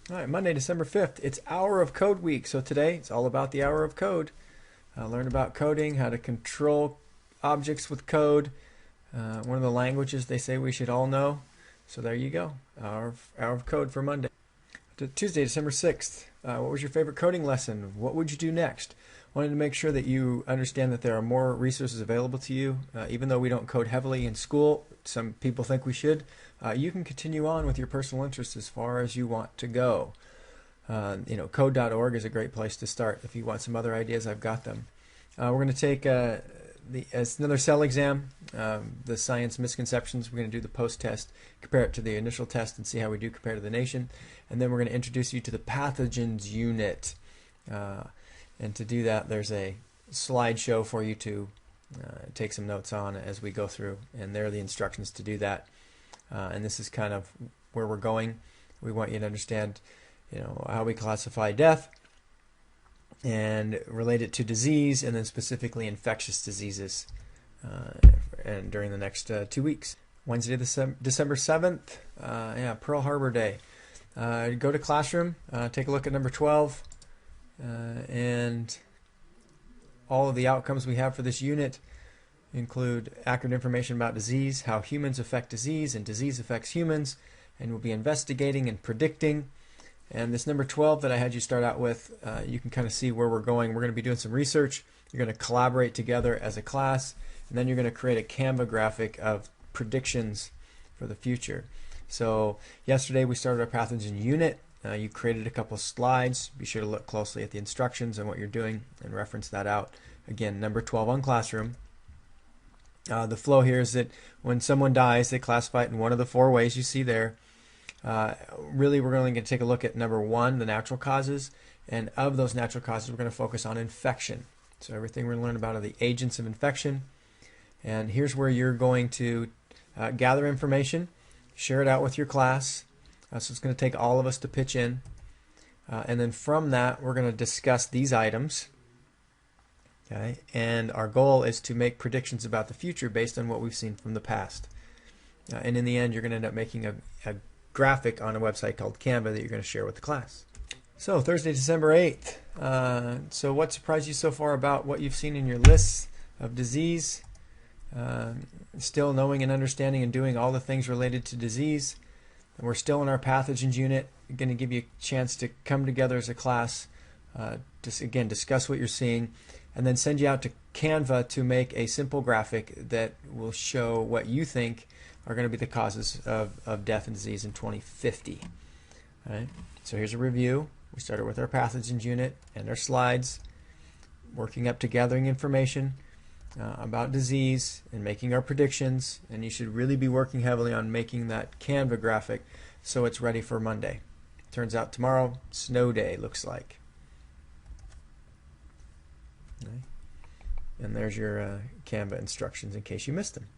All right, Monday, December 5th. It's Hour of Code Week. So today it's all about the Hour of Code. Learn about coding, how to control objects with code. One of the languages they say we should all know. So there you go. Hour of Code for Monday. Tuesday, December 6th. What was your favorite coding lesson? What would you do next? Wanted to make sure that you understand that there are more resources available to you. Even though we don't code heavily in school, some people think we should. You can continue on with your personal interests as far as you want to go. Code.org is a great place to start. If you want some other ideas, I've got them. We're going to take it's another cell exam, the science misconceptions. We're going to do the post-test, compare it to the initial test, and see how we do compare to the nation. And then we're going to introduce you to the pathogens unit. And to do that, there's a slideshow for you to take some notes on as we go through. And there are the instructions to do that. And this is kind of where we're going. We want you to understand, how we classify death and relate it to disease, and then specifically infectious diseases, and during the next 2 weeks. Wednesday, December 7th, Pearl Harbor Day. Go to Classroom, take a look at number 12, and all of the outcomes we have for this unit include accurate information about disease, how humans affect disease, and disease affects humans, and we'll be investigating and predicting. And this number 12 that I had you start out with, you can kind of see where we're going. We're going to be doing some research. You're going to collaborate together as a class, and then you're going to create a Canva graphic of predictions for the future. So yesterday we started our pathogen unit. You created a couple slides. Be sure to look closely at the instructions and what you're doing and reference that out. Again, number 12 on Classroom. The flow here is that when someone dies, they classify it in one of the 4 ways you see there. Really, we're only going to take a look at number 1, the natural causes. And of those natural causes, we're going to focus on infection. So everything we're going to learn about are the agents of infection. And here's where you're going to gather information, share it out with your class. So it's going to take all of us to pitch in. And then from that, we're going to discuss these items. Okay? And our goal is to make predictions about the future based on what we've seen from the past. And in the end, you're going to end up making a graphic on a website called Canva that you're going to share with the class. So Thursday, December 8th. So what surprised you so far about what you've seen in your lists of disease? Still knowing and understanding and doing all the things related to disease. And we're still in our pathogens unit. We're going to give you a chance to come together as a class, again, discuss what you're seeing, and then send you out to Canva to make a simple graphic that will show what you think are going to be the causes of death and disease in 2050. All right? So here's a review. We started with our pathogens unit and our slides, working up to gathering information about disease and making our predictions. And you should really be working heavily on making that Canva graphic so it's ready for Monday. Turns out tomorrow, snow day, looks like. Okay. And there's your Canva instructions in case you missed them.